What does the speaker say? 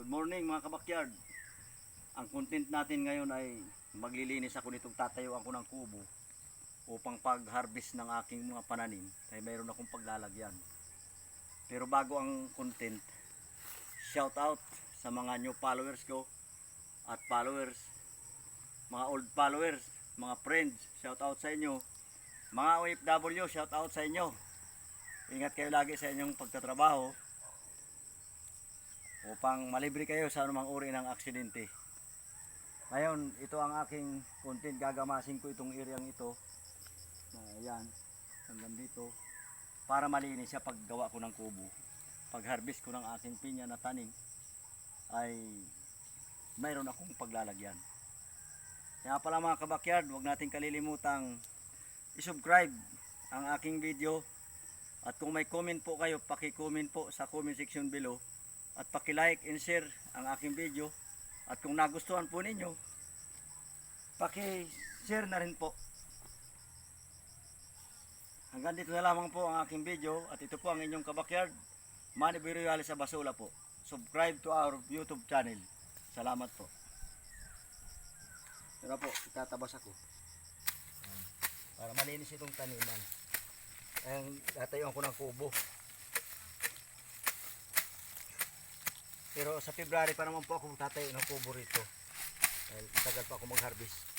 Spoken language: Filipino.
Good morning mga kabakyard. Ang content natin ngayon ay maglilinis ako nitong tatayuan ko ng kubo upang pag-harvest ng aking mga pananim ay mayroon akong paglalagyan. Pero bago ang content, shout out sa mga new followers ko at followers, mga old followers, mga friends, shout out sa inyo. Mga OFW, shout out sa inyo. Ingat kayo lagi sa inyong pagtatrabaho upang malibre kayo sa anumang uri ng aksidente. Ngayon, ito ang aking content. Gagamasin ko itong areang ito. Ayan, hanggang dito. Para malinis siya paggawa ko ng kubo. Pag harvest ko ng aking pinya na tanim, ay mayroon akong paglalagyan. Kaya pala mga kabakyard, huwag natin kalilimutang i-subscribe ang aking video. At kung may comment po kayo, paki-comment po sa comment section below. At paki-like and share ang aking video. At kung nagustuhan po ninyo, paki-share na rin po. Hanggang dito na lamang po ang aking video. At ito po ang inyong kabakyard, Manny Boy Royales sa Basula po. Subscribe to our YouTube channel. Salamat po. Pero po, itatabas ako para malinis itong taniman. Ayan, tatayuan ko ng kubo. Pero sa February pa naman po ako tatayo ng kubo rito. Dahil tagal pa ako mag-harvest.